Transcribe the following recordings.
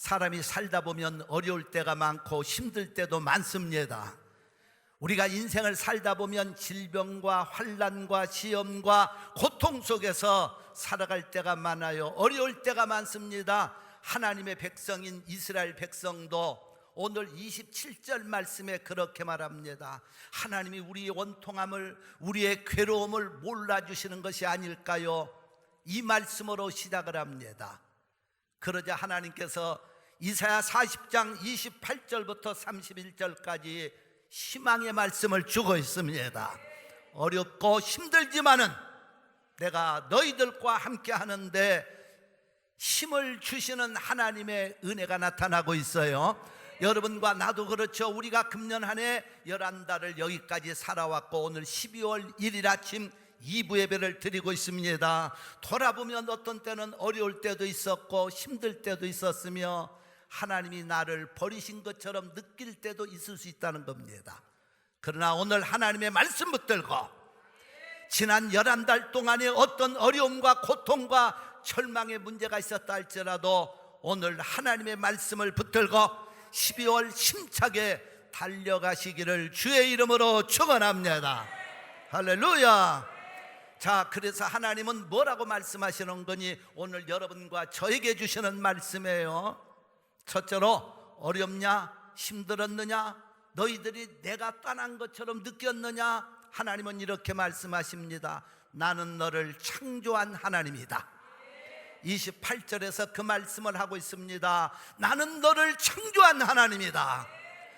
사람이 살다 보면 어려울 때가 많고 힘들 때도 많습니다. 우리가 인생을 살다 보면 질병과 환난과 시험과 고통 속에서 살아갈 때가 많아요. 어려울 때가 많습니다. 하나님의 백성인 이스라엘 백성도 오늘 27절 말씀에 그렇게 말합니다. 하나님이 우리의 원통함을, 우리의 괴로움을 몰라주시는 것이 아닐까요? 이 말씀으로 시작을 합니다. 그러자 하나님께서 이사야 40장 28절부터 31절까지 희망의 말씀을 주고 있습니다. 어렵고 힘들지만은 내가 너희들과 함께 하는데 힘을 주시는 하나님의 은혜가 나타나고 있어요. 여러분과 나도 그렇죠. 우리가 금년 한 해 11달을 여기까지 살아왔고 오늘 12월 1일 아침 2부 예배를 드리고 있습니다. 돌아보면 어떤 때는 어려울 때도 있었고 힘들 때도 있었으며 하나님이 나를 버리신 것처럼 느낄 때도 있을 수 있다는 겁니다. 그러나 오늘 하나님의 말씀 붙들고 지난 11달 동안에 어떤 어려움과 고통과 절망의 문제가 있었다 할지라도 오늘 하나님의 말씀을 붙들고 12월 힘차게 달려가시기를 주의 이름으로 축원합니다. 할렐루야. 자, 그래서 하나님은 뭐라고 말씀하시는 거니? 오늘 여러분과 저에게 주시는 말씀이에요. 첫째로, 어렵냐? 힘들었느냐? 너희들이 내가 떠난 것처럼 느꼈느냐? 하나님은 이렇게 말씀하십니다. 나는 너를 창조한 하나님이다. 28절에서 그 말씀을 하고 있습니다. 나는 너를 창조한 하나님이다.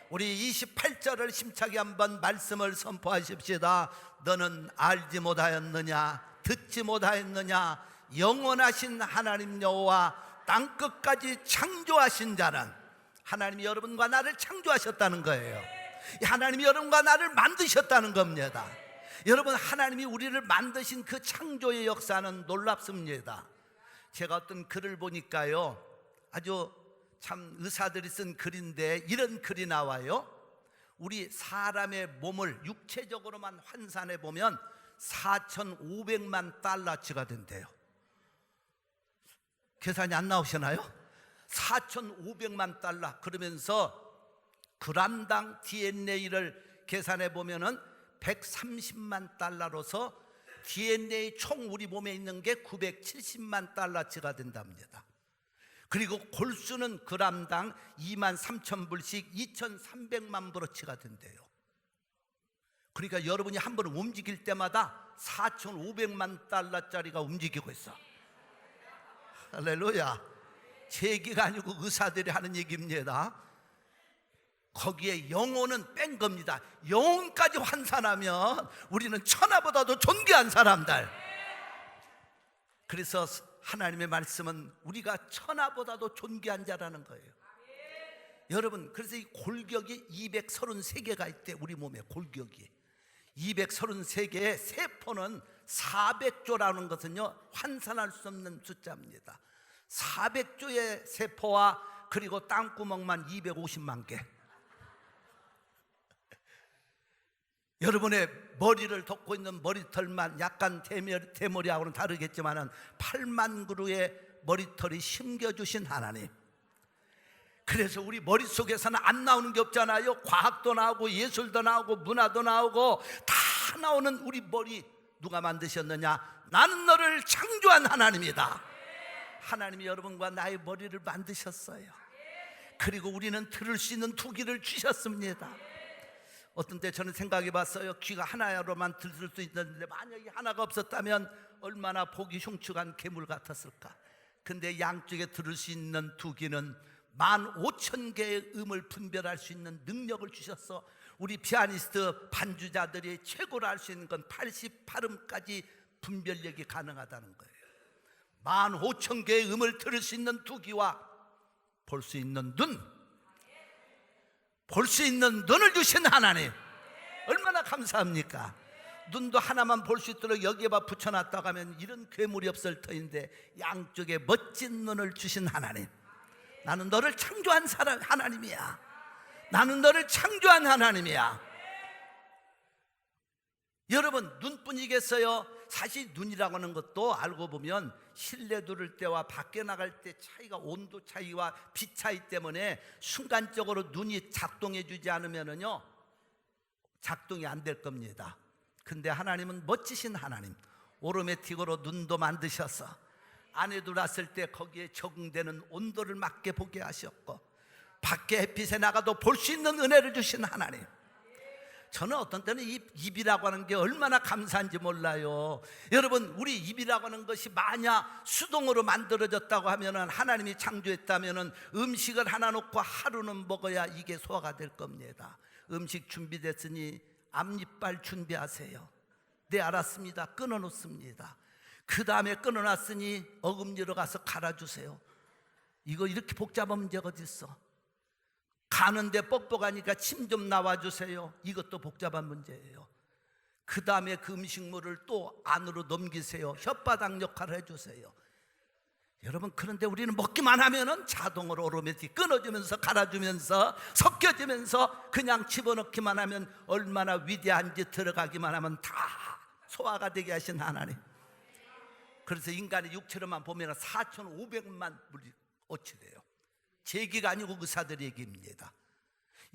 우리 28절을 힘차게 한번 말씀을 선포하십시다. 너는 알지 못하였느냐? 듣지 못하였느냐? 영원하신 하나님 여호와 땅끝까지 창조하신 자는, 하나님이 여러분과 나를 창조하셨다는 거예요. 하나님이 여러분과 나를 만드셨다는 겁니다. 여러분, 하나님이 우리를 만드신 그 창조의 역사는 놀랍습니다. 제가 어떤 글을 보니까요, 아주 참 의사들이 쓴 글인데 이런 글이 나와요. 우리 사람의 몸을 육체적으로만 환산해 보면 4,500만 달러치가 된대요. 계산이 안 나오시나요? 4,500만 달러. 그러면서 그람당 DNA를 계산해 보면은 130만 달러로서 DNA 총 우리 몸에 있는 게 970만 달러치가 된답니다. 그리고 골수는 그람당 23,000불씩 2,300만 불어치가 된대요. 그러니까 여러분이 한 번 움직일 때마다 4,500만 달러짜리가 움직이고 있어. 할렐루야. 제 얘기가 아니고 의사들이 하는 얘기입니다. 거기에 영혼은 뺀 겁니다. 영혼까지 환산하면 우리는 천하보다도 존귀한 사람들. 그래서 하나님의 말씀은 우리가 천하보다도 존귀한 자라는 거예요. 여러분, 그래서 이 골격이 233개가 있대. 우리 몸에 골격이 233개의 세포는 400조라는 것은요, 환산할 수 없는 숫자입니다. 400조의 세포와 그리고 땅구멍만 250만 개. 여러분의 머리를 덮고 있는 머리털만 약간 대머리하고는 다르겠지만 8만 그루의 머리털이 심겨주신 하나님. 그래서 우리 머릿속에서는 안 나오는 게 없잖아요. 과학도 나오고 예술도 나오고 문화도 나오고 다 나오는 우리 머리 누가 만드셨느냐? 나는 너를 창조한 하나님이다. 하나님이 여러분과 나의 머리를 만드셨어요. 그리고 우리는 들을 수 있는 두 귀를 주셨습니다. 어떤 때 저는 생각해 봤어요. 귀가 하나로만 들을 수 있는데 만약에 하나가 없었다면 얼마나 보기 흉측한 괴물 같았을까. 근데 양쪽에 들을 수 있는 두 귀는 15,000개의 음을 분별할 수 있는 능력을 주셔서 우리 피아니스트 반주자들이 최고로 할 수 있는 건 88음까지 분별력이 가능하다는 거예요. 15,000개의 음을 들을 수 있는 두 귀와 볼 수 있는 눈, 볼 수 있는 눈을 주신 하나님, 얼마나 감사합니까? 눈도 하나만 볼 수 있도록 여기에만 붙여놨다고 하면 이런 괴물이 없을 터인데 양쪽에 멋진 눈을 주신 하나님. 나는 너를 창조한 하나님이야. 나는 너를 창조한 하나님이야. 여러분, 눈뿐이겠어요? 사실 눈이라고 하는 것도 알고 보면 실내 두를 때와 밖에 나갈 때 차이가, 온도 차이와 빛 차이 때문에 순간적으로 눈이 작동해 주지 않으면은요 작동이 안 될 겁니다. 근데 하나님은 멋지신 하나님, 오토매틱으로 눈도 만드셔서 안에 들어왔을 때 거기에 적응되는 온도를 맞게 보게 하셨고, 밖에 햇빛에 나가도 볼 수 있는 은혜를 주신 하나님. 저는 어떤 때는 이 입이라고 하는 게 얼마나 감사한지 몰라요. 여러분, 우리 입이라고 하는 것이 만약 수동으로 만들어졌다고 하면은, 하나님이 창조했다면은 음식을 하나 놓고 하루는 먹어야 이게 소화가 될 겁니다. 음식 준비됐으니 앞니빨 준비하세요. 네, 알았습니다. 끊어놓습니다. 그 다음에 끊어놨으니 어금니로 가서 갈아주세요. 이거 이렇게 복잡한 문제가 어디 있어? 가는데 뻑뻑하니까 침 좀 나와주세요. 이것도 복잡한 문제예요. 그 다음에 그 음식물을 또 안으로 넘기세요. 혓바닥 역할을 해주세요. 여러분, 그런데 우리는 먹기만 하면은 자동으로 오토매틱 끊어주면서 갈아주면서 섞여주면서 그냥 집어넣기만 하면 얼마나 위대한지, 들어가기만 하면 다 소화가 되게 하신 하나님. 그래서 인간의 육체로만 보면 4,500만 물이 어치래요. 제 얘기가 아니고 의사들의 얘기입니다.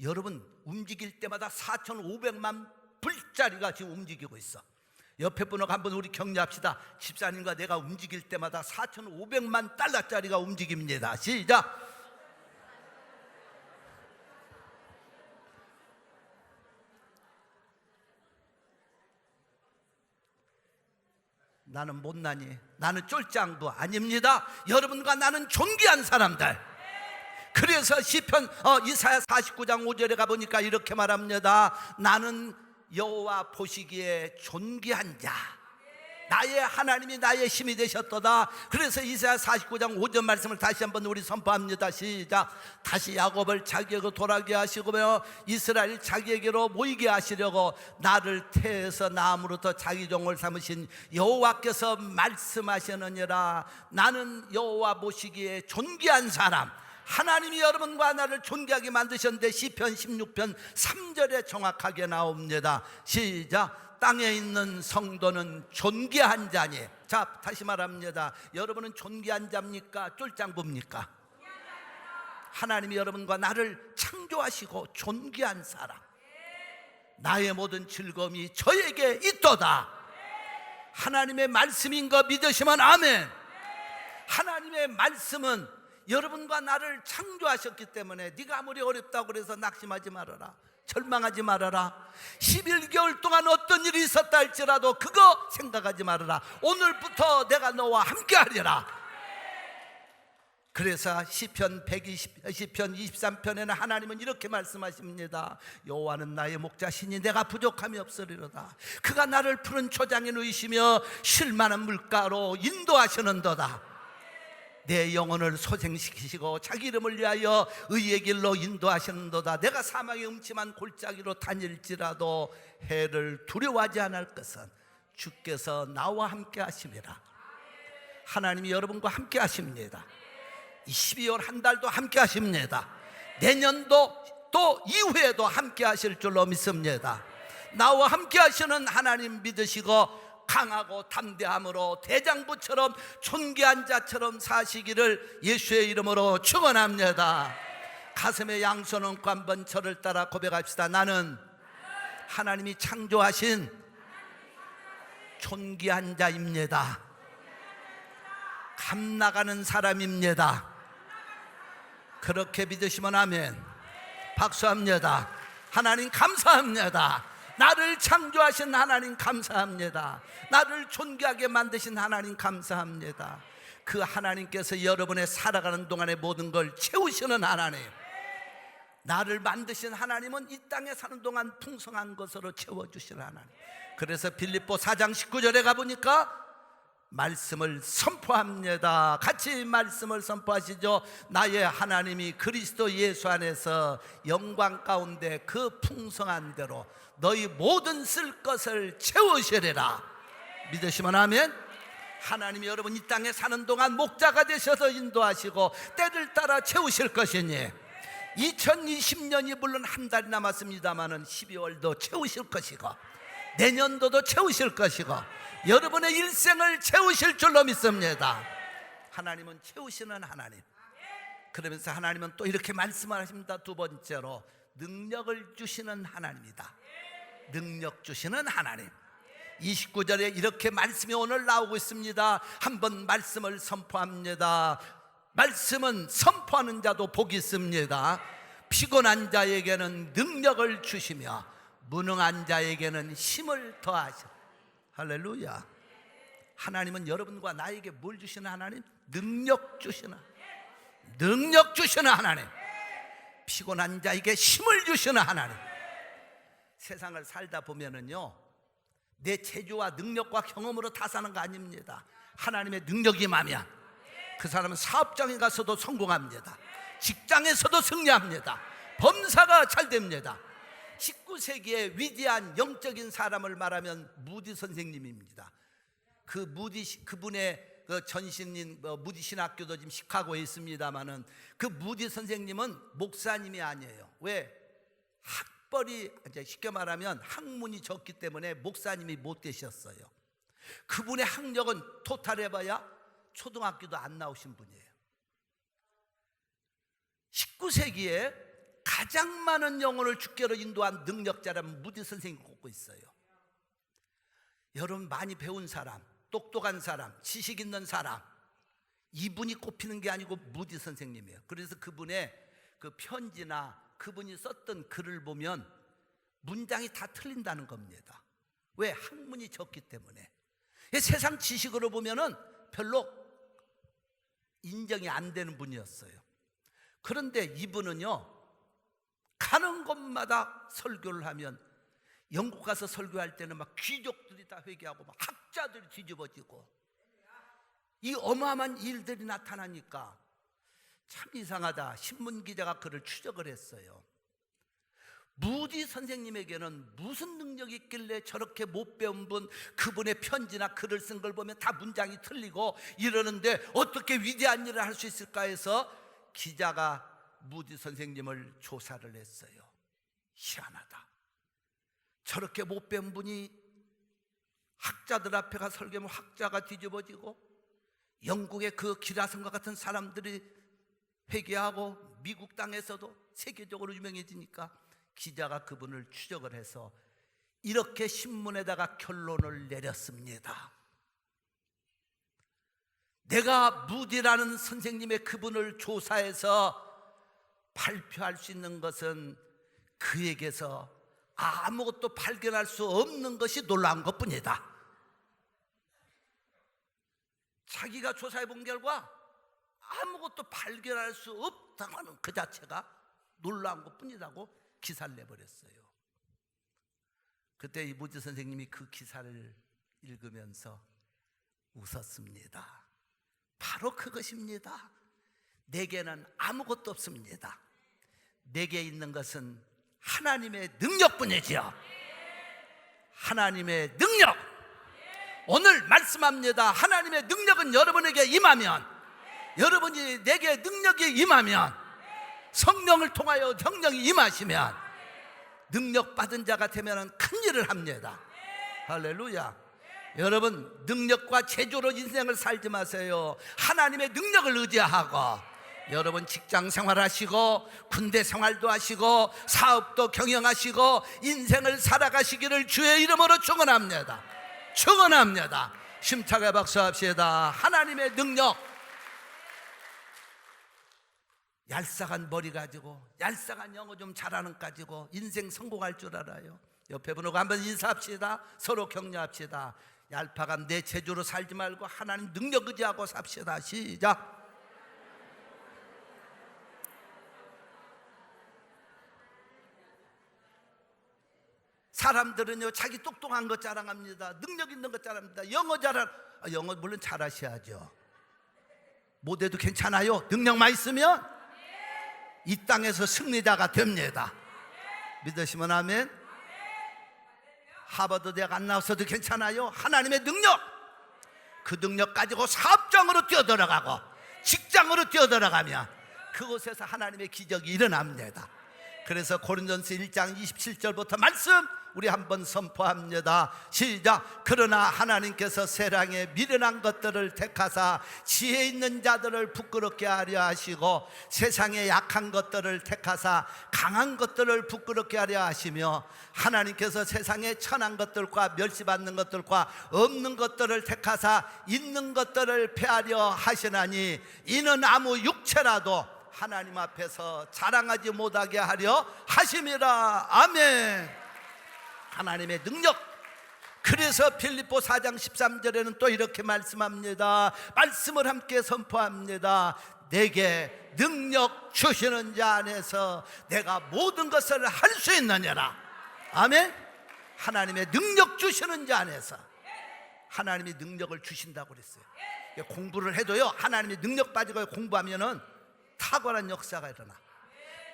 여러분, 움직일 때마다 4,500만 불짜리가 지금 움직이고 있어. 옆에 분하고 한번 우리 격려합시다. 집사님과 내가 움직일 때마다 4,500만 달러짜리가 움직입니다. 시작. 나는 못나니, 나는 쫄짱도 아닙니다. 여러분과 나는 존귀한 사람들. 그래서 시편 이사야 49장 5절에 가보니까 이렇게 말합니다. 나는 여호와 보시기에 존귀한 자, 나의 하나님이 나의 힘이 되셨도다. 그래서 이사야 49장 5절 말씀을 다시 한번 우리 선포합니다. 시작. 다시 야곱을 자기에게로 돌아오게 하시고며 이스라엘 자기에게로 모이게 하시려고 나를 태에서 나음으로부터 자기 종을 삼으신 여호와께서 말씀하시느니라. 나는 여호와 보시기에 존귀한 사람, 하나님이 여러분과 나를 존귀하게 만드셨는데 시편 16편 3절에 정확하게 나옵니다. 시작. 땅에 있는 성도는 존귀한 자니. 자, 다시 말합니다. 여러분은 존귀한 자입니까? 쫄짱부입니까? 하나님이 여러분과 나를 창조하시고 존귀한 사람, 나의 모든 즐거움이 저에게 있도다. 하나님의 말씀인 거 믿으시면 아멘. 하나님의 말씀은 여러분과 나를 창조하셨기 때문에 네가 아무리 어렵다고 그래서 낙심하지 말아라, 절망하지 말아라. 11개월 동안 어떤 일이 있었다 할지라도 그거 생각하지 말아라. 오늘부터 내가 너와 함께하리라. 그래서 시편 23편에는 하나님은 이렇게 말씀하십니다. 여호와는 나의 목자시니 내가 부족함이 없으리로다. 그가 나를 푸른 초장에 누이시며 쉴 만한 물가로 인도하시는도다. 내 영혼을 소생시키시고 자기 이름을 위하여 의의 길로 인도하시는도다. 내가 사망의 음침한 골짜기로 다닐지라도 해를 두려워하지 않을 것은 주께서 나와 함께 하심이라. 하나님이 여러분과 함께 하십니다. 이 12월 한 달도 함께 하십니다. 내년도 또 이후에도 함께 하실 줄로 믿습니다. 나와 함께 하시는 하나님 믿으시고 강하고 담대함으로 대장부처럼 존귀한 자처럼 사시기를 예수의 이름으로 축원합니다. 가슴에 양손 얹고 한번 저를 따라 고백합시다. 나는 하나님이 창조하신 존귀한 자입니다. 감나가는 사람입니다. 그렇게 믿으시면 아멘. 박수합니다. 하나님 감사합니다. 나를 창조하신 하나님 감사합니다. 나를 존귀하게 만드신 하나님 감사합니다. 그 하나님께서 여러분의 살아가는 동안의 모든 걸 채우시는 하나님, 나를 만드신 하나님은 이 땅에 사는 동안 풍성한 것으로 채워주시는 하나님. 그래서 빌립보 4장 19절에 가보니까 말씀을 선포합니다. 같이 말씀을 선포하시죠. 나의 하나님이 그리스도 예수 안에서 영광 가운데 그 풍성한 대로 너희 모든 쓸 것을 채우시리라. 믿으시면 아멘. 하나님이 여러분 이 땅에 사는 동안 목자가 되셔서 인도하시고 때를 따라 채우실 것이니 2020년이 물론 한 달이 남았습니다마는 12월도 채우실 것이고 내년도도 채우실 것이고 여러분의 일생을 채우실 줄로 믿습니다. 하나님은 채우시는 하나님. 그러면서 하나님은 또 이렇게 말씀을 하십니다. 두 번째로 능력을 주시는 하나님이다. 능력 주시는 하나님. 29절에 이렇게 말씀이 오늘 나오고 있습니다. 한번 말씀을 선포합니다. 말씀은 선포하는 자도 복이 있습니다. 피곤한 자에게는 능력을 주시며 무능한 자에게는 힘을 더하시오. 할렐루야. 하나님은 여러분과 나에게 뭘 주시는 하나님? 능력 주시는 하나님. 피곤한 자에게 힘을 주시는 하나님. 세상을 살다 보면은요, 내 재주와 능력과 경험으로 다 사는 거 아닙니다. 하나님의 능력이 임하면 그 사람은 사업장에 가서도 성공합니다. 직장에서도 승리합니다. 범사가 잘 됩니다. 19세기의 위대한 영적인 사람을 말하면 무디 선생님입니다. 그분의 전신인 무디 신학교도 지금 시카고에 있습니다만은 그 무디 선생님은 목사님이 아니에요. 왜? 학벌이, 쉽게 말하면 학문이 적기 때문에 목사님이 못 되셨어요. 그분의 학력은 토탈 해봐야 초등학교도 안 나오신 분이에요. 19세기에 가장 많은 영혼을 주께로 인도한 능력자라면 무디 선생님이 꼽고 있어요. 여러분, 많이 배운 사람, 똑똑한 사람, 지식 있는 사람, 이분이 꼽히는 게 아니고 무디 선생님이에요. 그래서 그분의 그 편지나 그분이 썼던 글을 보면 문장이 다 틀린다는 겁니다. 왜? 학문이 적기 때문에. 세상 지식으로 보면은 별로 인정이 안 되는 분이었어요. 그런데 이분은요, 가는 곳마다 설교를 하면, 영국 가서 설교할 때는 막 귀족들이 다 회개하고 막 학자들이 뒤집어지고, 이 어마어마한 일들이 나타나니까 참 이상하다. 신문 기자가 그를 추적을 했어요. 무디 선생님에게는 무슨 능력이 있길래 저렇게 못 배운 분, 그분의 편지나 글을 쓴 걸 보면 다 문장이 틀리고 이러는데 어떻게 위대한 일을 할 수 있을까 해서 기자가 무디 선생님을 조사를 했어요. 희한하다. 저렇게 못 배운 분이 학자들 앞에 가 설교하면 학자가 뒤집어지고, 영국의 그 기라성과 같은 사람들이 회개하고, 미국 땅에서도 세계적으로 유명해지니까 기자가 그분을 추적을 해서 이렇게 신문에다가 결론을 내렸습니다. 내가 무디라는 선생님의 그분을 조사해서 발표할 수 있는 것은 그에게서 아무것도 발견할 수 없는 것이 놀라운 것뿐이다. 자기가 조사해 본 결과 아무것도 발견할 수 없다는 그 자체가 놀라운 것뿐이라고 기사를 내버렸어요. 그때 이 무디 선생님이 그 기사를 읽으면서 웃었습니다. 바로 그것입니다. 내게는 아무것도 없습니다. 내게 있는 것은 하나님의 능력뿐이지요. 하나님의 능력. 오늘 말씀합니다. 하나님의 능력은 여러분에게 임하면, 여러분이 내게 능력이 임하면, 성령을 통하여 성령이 임하시면 능력 받은 자가 되면 큰 일을 합니다. 할렐루야. 여러분, 능력과 재주로 인생을 살지 마세요. 하나님의 능력을 의지하고 여러분 직장 생활하시고 군대 생활도 하시고 사업도 경영하시고 인생을 살아가시기를 주의 이름으로 축원합니다. 축원합니다. 힘차게 박수합시다. 하나님의 능력. 얄쌍한 머리 가지고, 얄쌍한 영어 좀 잘하는 가지고 인생 성공할 줄 알아요? 옆에 분하고 한번 인사합시다. 서로 격려합시다. 얄팍한 내 재주로 살지 말고 하나님 능력 의지하고 삽시다. 시작. 사람들은요, 자기 똑똑한 것 자랑합니다. 능력 있는 것 자랑합니다. 영어 영어 물론 잘하셔야죠. 못해도 괜찮아요. 능력만 있으면 이 땅에서 승리자가 됩니다. 믿으시면 아멘. 하버드 대학 안 나왔어도 괜찮아요. 하나님의 능력, 그 능력 가지고 사업장으로 뛰어들어가고 직장으로 뛰어들어가면 그곳에서 하나님의 기적이 일어납니다. 그래서 고린도전서 1장 27절부터 말씀 우리 한번 선포합니다. 시작. 그러나 하나님께서 세상에 미련한 것들을 택하사 지혜 있는 자들을 부끄럽게 하려 하시고 세상에 약한 것들을 택하사 강한 것들을 부끄럽게 하려 하시며 하나님께서 세상에 천한 것들과 멸시받는 것들과 없는 것들을 택하사 있는 것들을 폐하려 하시나니 이는 아무 육체라도 하나님 앞에서 자랑하지 못하게 하려 하심이라. 아멘. 하나님의 능력. 그래서 빌립보 4장 13절에는 또 이렇게 말씀합니다. 말씀을 함께 선포합니다. 내게 능력 주시는 자 안에서 내가 모든 것을 할 수 있느니라. 아멘. 하나님의 능력 주시는 자 안에서 하나님이 능력을 주신다고 그랬어요. 공부를 해도요, 하나님이 능력 빠지고 공부하면은 탁월한 역사가 일어나.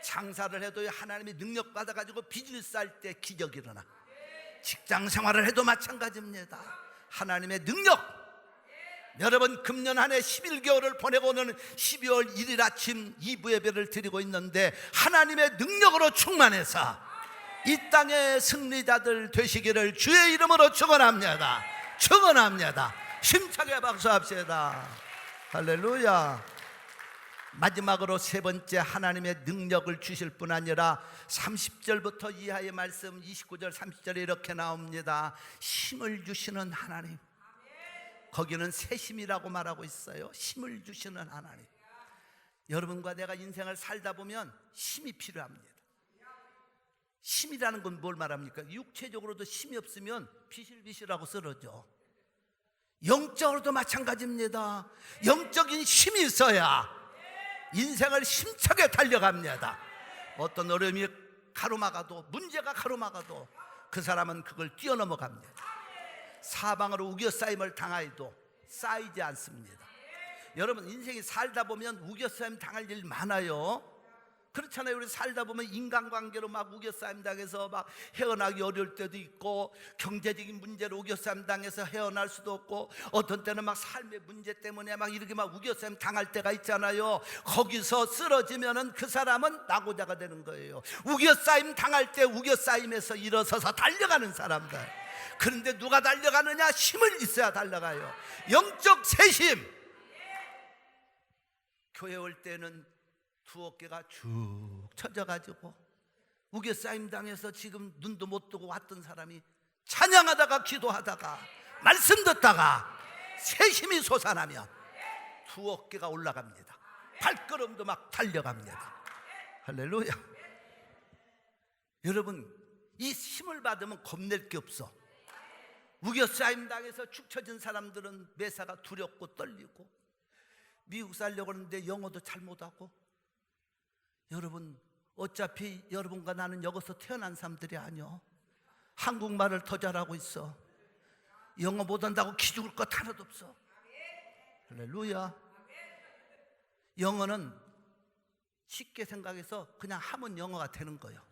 장사를 해도 하나님이 능력 받아가지고 비즈니스 할 때 기적이 일어나. 직장 생활을 해도 마찬가지입니다. 하나님의 능력. 여러분, 금년 한 해 11개월을 보내고 오는 12월 1일 아침 2부 예배를 드리고 있는데 하나님의 능력으로 충만해서 이 땅의 승리자들 되시기를 주의 이름으로 축원합니다. 축원합니다. 힘차게 박수합시다. 할렐루야. 마지막으로 세 번째, 하나님의 능력을 주실 뿐 아니라 30절부터 이하의 말씀 29절 30절에 이렇게 나옵니다. 힘을 주시는 하나님. 거기는 새 힘이라고 말하고 있어요. 힘을 주시는 하나님. 여러분과 내가 인생을 살다 보면 힘이 필요합니다. 힘이라는 건 뭘 말합니까? 육체적으로도 힘이 없으면 비실비실하고 쓰러져. 영적으로도 마찬가지입니다. 영적인 힘이 있어야 인생을 힘차게 달려갑니다. 어떤 어려움이 가로막아도, 문제가 가로막아도 그 사람은 그걸 뛰어넘어갑니다. 사방으로 우겨싸임을 당하여도 쌓이지 않습니다. 여러분, 인생이 살다 보면 우겨싸임 당할 일 많아요. 그렇잖아요. 우리 살다 보면 인간관계로 막 우겨싸임 당해서 막 헤어나기 어려울 때도 있고, 경제적인 문제로 우겨싸임 당해서 헤어날 수도 없고, 어떤 때는 막 삶의 문제 때문에 막 이렇게 막 우겨싸임 당할 때가 있잖아요. 거기서 쓰러지면은 그 사람은 낙오자가 되는 거예요. 우겨싸임 당할 때 우겨싸임에서 일어서서 달려가는 사람들. 그런데 누가 달려가느냐? 힘을 있어야 달려가요. 영적 새힘. 교회 올 때는 두 어깨가 쭉 처져가지고 우겨싸임 당해서 지금 눈도 못 뜨고 왔던 사람이 찬양하다가 기도하다가 말씀 듣다가 새 힘이 솟아나면 두 어깨가 올라갑니다. 발걸음도 막 달려갑니다. 할렐루야. 여러분, 이 힘을 받으면 겁낼 게 없어. 우겨싸임 당해서 축 처진 사람들은 매사가 두렵고 떨리고, 미국 살려고 하는데 영어도 잘 못하고. 여러분, 어차피 여러분과 나는 여기서 태어난 사람들이 아니요. 한국말을 더 잘하고 있어. 영어 못한다고 기죽을 것 하나도 없어. 할렐루야. 영어는 쉽게 생각해서 그냥 하면 영어가 되는 거예요.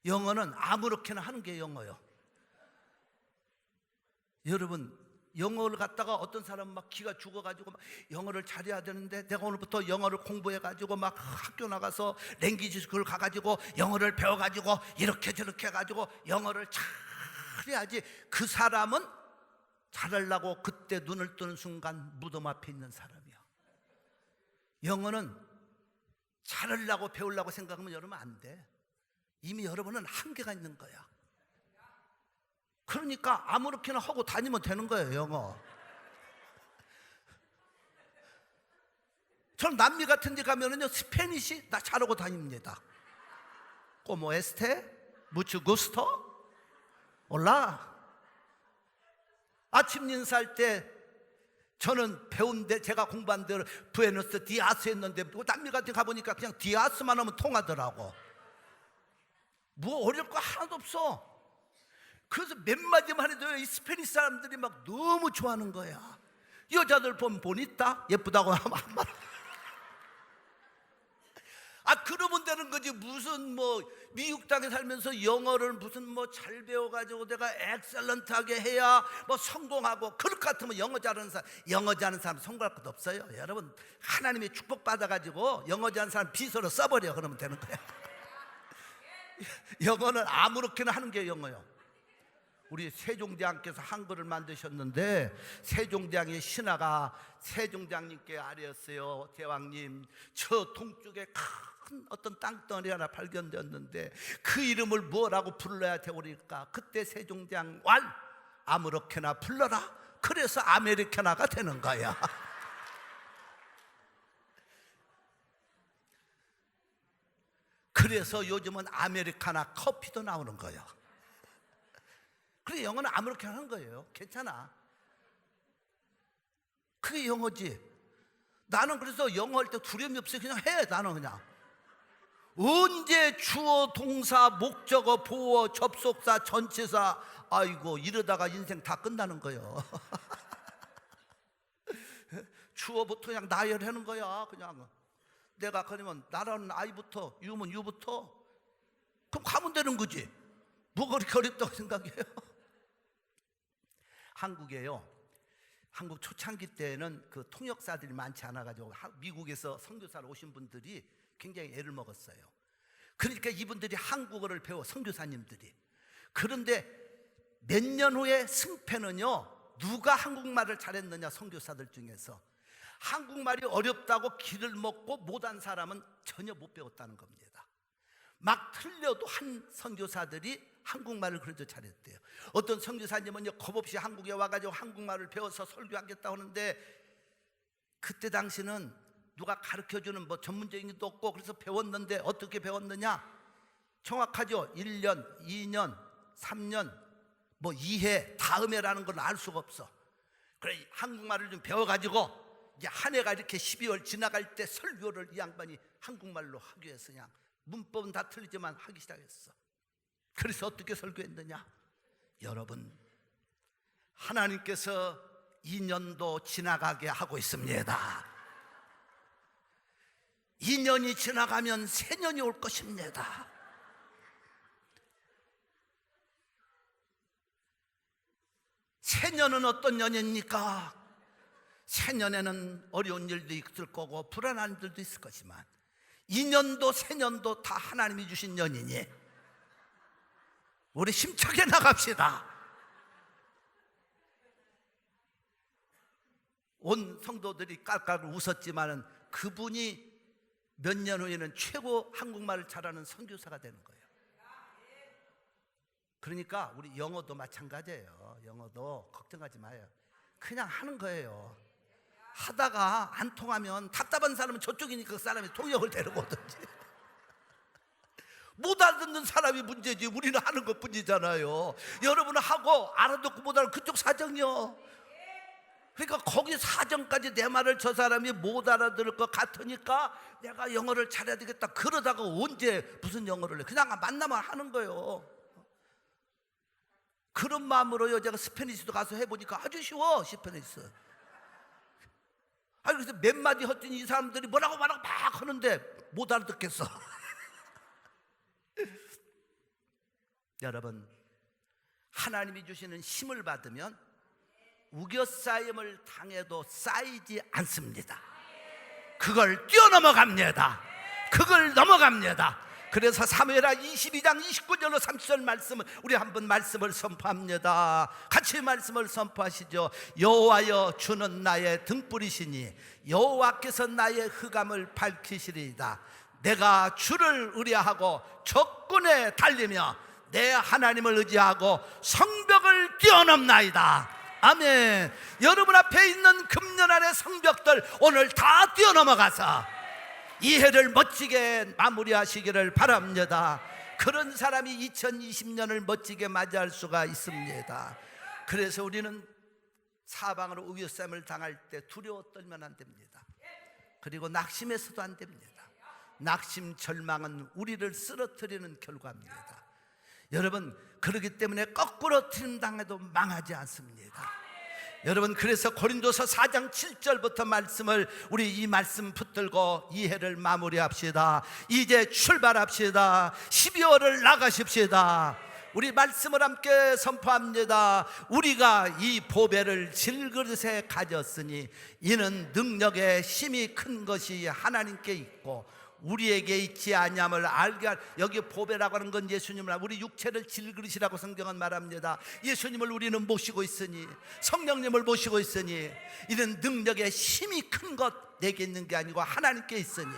영어는 아무렇게나 하는 게 영어예요. 여러분, 영어를 갖다가 어떤 사람은 막 기가 죽어가지고 막 영어를 잘해야 되는데, 내가 오늘부터 영어를 공부해가지고 막 학교 나가서 랭귀지 스쿨 가가지고 영어를 배워가지고 이렇게 저렇게 해가지고 영어를 잘해야지. 그 사람은 잘하려고 그때 눈을 뜨는 순간 무덤 앞에 있는 사람이야. 영어는 잘하려고 배우려고 생각하면 여러분 안 돼. 이미 여러분은 한계가 있는 거야. 그러니까 아무렇게나 하고 다니면 되는 거예요. 영어. 저는 남미 같은 데 가면은요, 스페니시 나 잘하고 다닙니다. Como este? Mucho gusto? Hola. 아침 인사할 때 저는 배운데, 제가 공부한 대로 부에노스 디아스 했는데, 남미 같은 데 가보니까 그냥 디아스만 하면 통하더라고. 뭐 어려울 거 하나도 없어. 그래서 몇 마디만 해도 이 스페니시 사람들이 막 너무 좋아하는 거야. 여자들 보면 보니까 예쁘다고 하면 한 말. 그러면 되는 거지. 무슨 뭐 미국 땅에 살면서 영어를 무슨 뭐 잘 배워가지고 내가 엑셀런트하게 해야 뭐 성공하고, 그럴 것 같으면 영어 잘하는 사람 성공할 것도 없어요. 여러분, 하나님의 축복 받아가지고 영어 잘하는 사람 비서로 써버려. 그러면 되는 거야. 영어는 아무렇게나 하는 게 영어요. 우리 세종대왕께서 한글을 만드셨는데 세종대왕의 신하가 세종대왕님께 아뢰었어요. 대왕님, 저 동쪽에 큰 어떤 땅덩어리 하나 발견되었는데 그 이름을 뭐라고 불러야 되오리까? 그때 세종대왕 왈 아무렇게나 불러라. 그래서 아메리카나가 되는 거야. 그래서 요즘은 아메리카나 커피도 나오는 거예요. 그래, 영어는 아무렇게나 하는 거예요. 괜찮아. 그게 영어지. 나는 그래서 영어 할 때 두려움이 없어요. 그냥 해. 나는 그냥 언제 주어, 동사, 목적어, 보어, 접속사, 전치사, 아이고 이러다가 인생 다 끝나는 거예요. 주어부터 그냥 나열하는 거야. 그냥 내가 그러면 나라는 I부터, U면 U부터, 그럼 가면 되는 거지. 뭐가 그렇게 어렵다고 생각해요? 한국에요, 한국 초창기 때는 그 통역사들이 많지 않아가지고 미국에서 선교사로 오신 분들이 굉장히 애를 먹었어요. 그러니까 이분들이 한국어를 배워, 선교사님들이. 그런데 몇 년 후에 승패는요, 누가 한국말을 잘했느냐, 선교사들 중에서. 한국말이 어렵다고 길을 먹고 못한 사람은 전혀 못 배웠다는 겁니다. 막 틀려도 한 선교사들이 한국말을 그래도 잘했대요. 어떤 선교사님은요, 겁없이 한국에 와가지고 한국말을 배워서 설교하겠다고 하는데 그때 당시는 누가 가르쳐주는 뭐 전문적인 것도 없고, 그래서 배웠는데 어떻게 배웠느냐? 정확하죠. 1년, 2년, 3년, 뭐 2해 다음에라는 걸 알 수가 없어. 그래, 한국말을 좀 배워가지고 이제 한 해가 이렇게 12월 지나갈 때 설교를 이 양반이 한국말로 하기 위해서 그냥 문법은 다 틀리지만 하기 시작했어. 그래서 어떻게 설교했느냐? 여러분, 하나님께서 2년도 지나가게 하고 있습니다. 2년이 지나가면 3년이 올 것입니다. 새년은 어떤 년입니까? 새년에는 어려운 일도 있을 거고 불안한 일들도 있을 거지만 2년도 새년도 다 하나님이 주신 년이니 우리 힘차게 나갑시다. 온 성도들이 깔깔 웃었지만은 그분이 몇 년 후에는 최고 한국말을 잘하는 선교사가 되는 거예요. 그러니까 우리 영어도 마찬가지예요. 영어도 걱정하지 마요. 그냥 하는 거예요. 하다가 안 통하면 답답한 사람은 저쪽이니까 그 사람이 통역을 데리고 오든지. 못 알아듣는 사람이 문제지 우리는 하는 것 뿐이잖아요. 여러분은 하고 알아듣고 못 알아듣는 그쪽 사정이요. 그러니까 거기 사정까지 내 말을 저 사람이 못 알아들을 것 같으니까 내가 영어를 잘해야 되겠다. 그러다가 언제 무슨 영어를 해. 그냥 만나면 하는 거예요. 그런 마음으로요, 제가 스페니쉬도 가서 해보니까 아주 쉬워. 스페니쉬. 아니 그래서 몇 마디 했더니 이 사람들이 뭐라고 막 하는데 못 알아듣겠어. 여러분, 하나님이 주시는 힘을 받으면 우겨싸임을 당해도 쌓이지 않습니다. 그걸 뛰어넘어갑니다. 그걸 넘어갑니다. 그래서 사무엘하 22장 29절로 30절 말씀을 우리 한번 말씀을 선포합니다. 같이 말씀을 선포하시죠. 여호와여, 주는 나의 등불이시니 여호와께서 나의 흑암을 밝히시리이다. 내가 주를 의뢰하고 적군에 달리며 내 하나님을 의지하고 성벽을 뛰어넘나이다. 아멘. 여러분 앞에 있는 금년안의 성벽들 오늘 다 뛰어넘어가서 이 해를 멋지게 마무리하시기를 바랍니다. 그런 사람이 2020년을 멋지게 맞이할 수가 있습니다. 그래서 우리는 사방으로 우겨쌈을 당할 때 두려워 떨면 안 됩니다. 그리고 낙심해서도 안 됩니다. 낙심, 절망은 우리를 쓰러뜨리는 결과입니다. 여러분, 그렇기 때문에 거꾸로 트림당해도 망하지 않습니다. 여러분, 그래서 고린도서 4장 7절부터 말씀을 우리 이 말씀 붙들고 이 해를 마무리합시다. 이제 출발합시다. 12월을 나가십시다. 우리 말씀을 함께 선포합니다. 우리가 이 보배를 질그릇에 가졌으니 이는 능력의 힘이 큰 것이 하나님께 있고 우리에게 있지 아니함을 알게 여기 보배라고 하는 건 예수님을 우리 육체를 질그릇이라고 성경은 말합니다. 예수님을 우리는 모시고 있으니 성령님을 모시고 있으니 이는 능력의 힘이 큰 것 내게 있는 게 아니고 하나님께 있으니.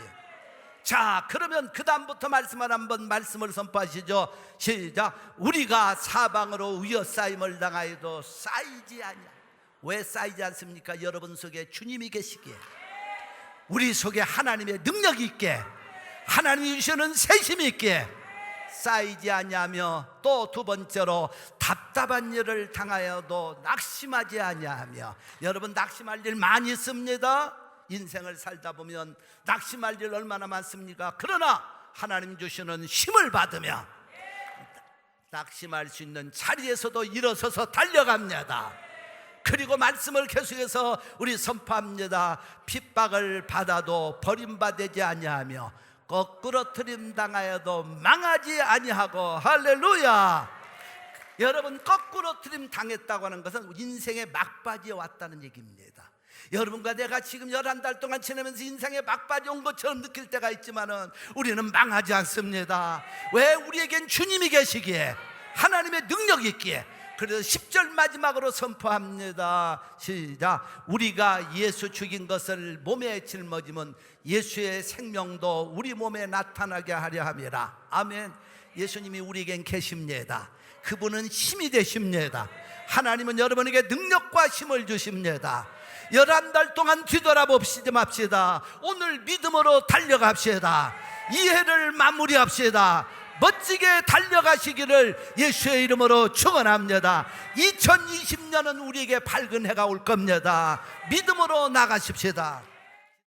자, 그러면 그 다음부터 말씀을 한번 말씀을 선포하시죠. 시작. 우리가 사방으로 위협싸임을 당하여도 쌓이지 아니야. 왜 쌓이지 않습니까? 여러분 속에 주님이 계시기에, 우리 속에 하나님의 능력이 있게, 하나님이 주시는 세심이 있게 쌓이지 아니하며, 또 두 번째로 답답한 일을 당하여도 낙심하지 아니하며. 여러분, 낙심할 일 많이 있습니다. 인생을 살다 보면 낙심할 일 얼마나 많습니까? 그러나 하나님 주시는 힘을 받으며 낙심할 수 있는 자리에서도 일어서서 달려갑니다. 그리고 말씀을 계속해서 우리 선포합니다. 핍박을 받아도 버림받지 아니하며 거꾸로뜨림 당하여도 망하지 아니하고. 할렐루야. 여러분, 거꾸로뜨림 당했다고 하는 것은 인생의 막바지에 왔다는 얘기입니다. 여러분과 내가 지금 11달 동안 지내면서 인생의 막바지 온 것처럼 느낄 때가 있지만은 우리는 망하지 않습니다. 왜? 우리에겐 주님이 계시기에, 하나님의 능력이 있기에. 그래서 10절 마지막으로 선포합니다. 시작. 우리가 예수 죽인 것을 몸에 짊어지면 예수의 생명도 우리 몸에 나타나게 하려 함이라. 아멘. 예수님이 우리에겐 계십니다. 그분은 힘이 되십니다. 하나님은 여러분에게 능력과 힘을 주십니다. 11달 동안 뒤돌아보시지 맙시다. 오늘 믿음으로 달려갑시다. 이 해를 마무리합시다. 멋지게 달려가시기를 예수의 이름으로 축원합니다. 2020년은 우리에게 밝은 해가 올 겁니다. 믿음으로 나가십시다.